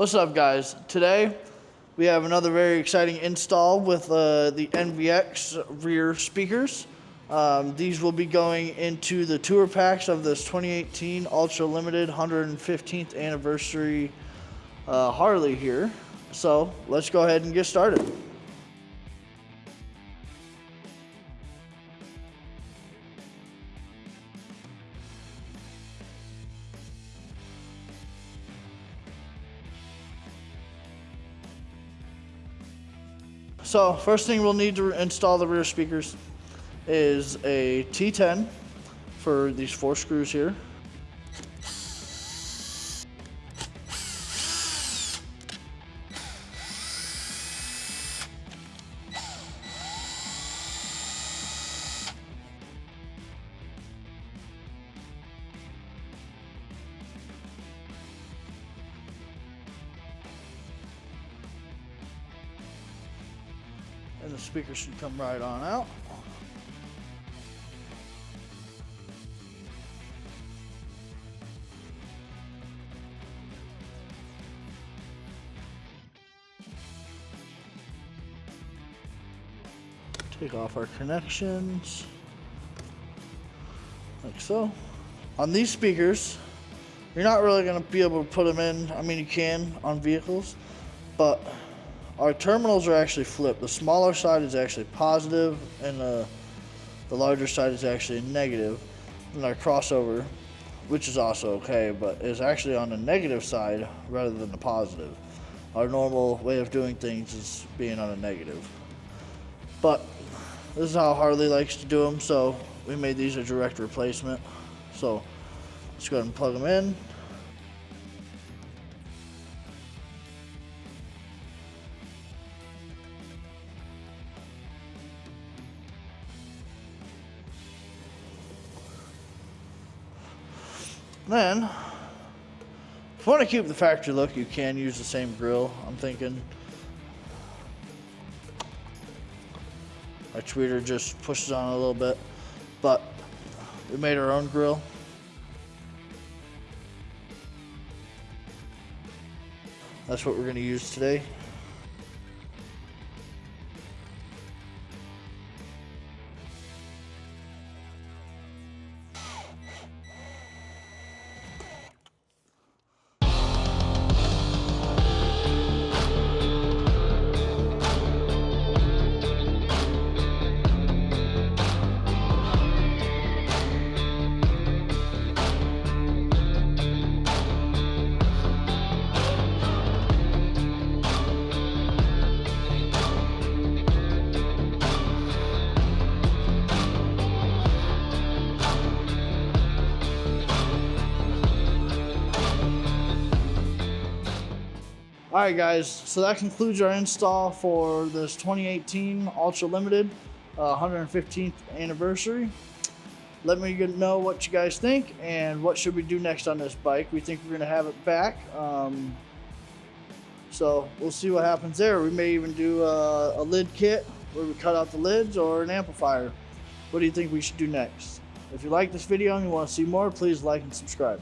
What's up, guys? Today we have another very exciting install with the NVX rear speakers. These will be going into the tour packs of this 2018 Ultra Limited 115th anniversary Harley here. So let's go ahead and get started. So first thing we'll need to install the rear speakers is a T10 for these 4 screws here. And the speaker should come right on out. Take off our connections, like so. On these speakers, you're not really going to be able to put them in. I mean, you can on vehicles, but our terminals are actually flipped. The smaller side is actually positive, and the larger side is actually negative. And our crossover, which is also okay, but is actually on the negative side rather than the positive. Our normal way of doing things is being on a negative. But this is how Harley likes to do them, so we made these a direct replacement. So let's go ahead and plug them in. Then, if you want to keep the factory look, you can use the same grill, I'm thinking. Our tweeter just pushes on a little bit, but we made our own grill. That's what we're going to use today. Alright guys, so that concludes our install for this 2018 Ultra Limited 115th anniversary. Let me know what you guys think and what should we do next on this bike. We think we're going to have it back. So we'll see what happens there. We may even do a lid kit where we cut out the lids, or an amplifier. What do you think we should do next? If you like this video and you want to see more, please like and subscribe.